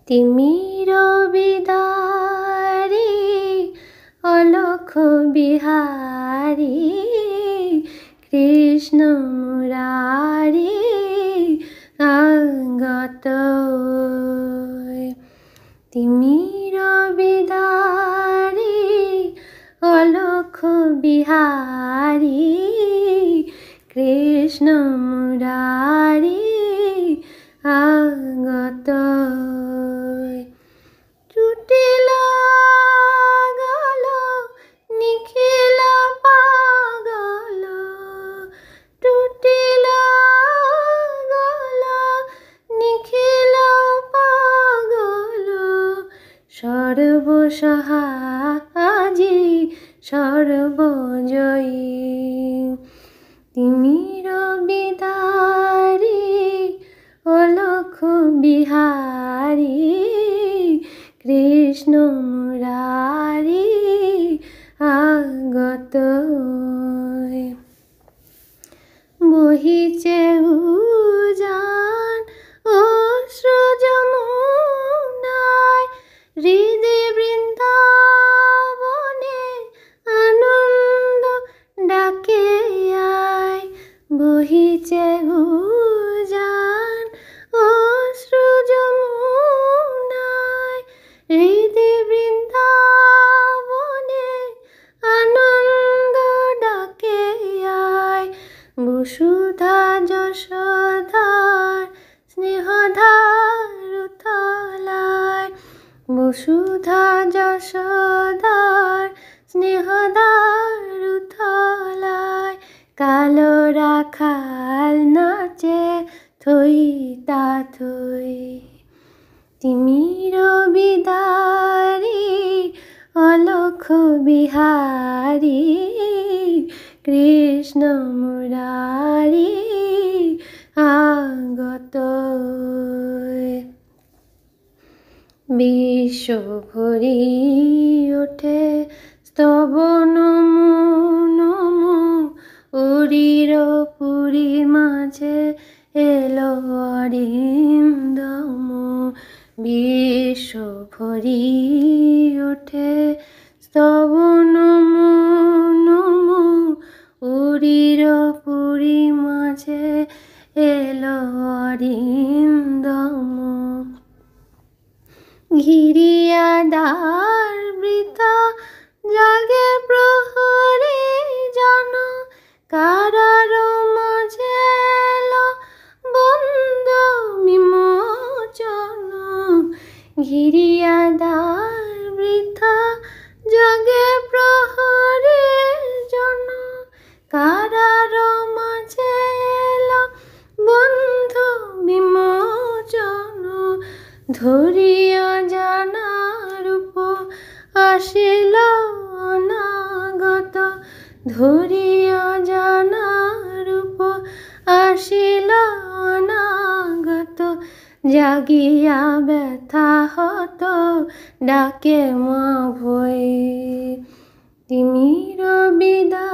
তিমির বিদারি অলখ বিহারি কৃষ্ণ মুরারি আগত। তিমির বিদারি অলখ বিহারি কৃষ্ণ মুরারি আগত। টুটিল গল নিখিল পাগল, টুটিল গল নিখিল পাগল, সর্বসহাজি সর্বজয়ী। তিমির বিদারি অলখ বিহারি কৃষ্ণ মুরারি আগত। বহিছে উজান অশ্রু যমুনায়, হৃদে বৃন্দাবনে আনন্দ ডাকে আয়। বহিছে উজান অশ্রু যমুনায়, হৃদে বৃন্দাবনে আনন্দ ডাকে আয়। বসুধা যশোদার স্নেহধার উথলায়, বসুধা যশোদার স্নেহধার উথলায়। কালো রাখাল নাচে থই তা থই। তিমির বিদারি অলখ বিহারি কৃষ্ণ মুরারি আগত। বিশ্ব ভরি ওঠে স্তব নমো নমো, উরির পুরীর মাঝে এলো অরিন্দম। বিশ্ব ভরি ওঠে স্তব নমো নমো, উরির পুরীর মাঝে এলো অরিন্দম। ঘিরিয়া দ্বার বৃথা জাগে প্রহরী জন, কারার মাঝে এলো বন্ধ বিমোচন। ঘিরিয়া দ্বার বৃথা জাগে প্রহরী জন, কারার মাঝে এলো বন্ধ বিমোচন। ধরিয়া জানা রূপ আসিল অনাগত, ধরিয়া জানা রূপ আসিল অনাগত। জাগিয়া ব্যথা হত ডাকে মা ভয়ে। তিমির বিদারি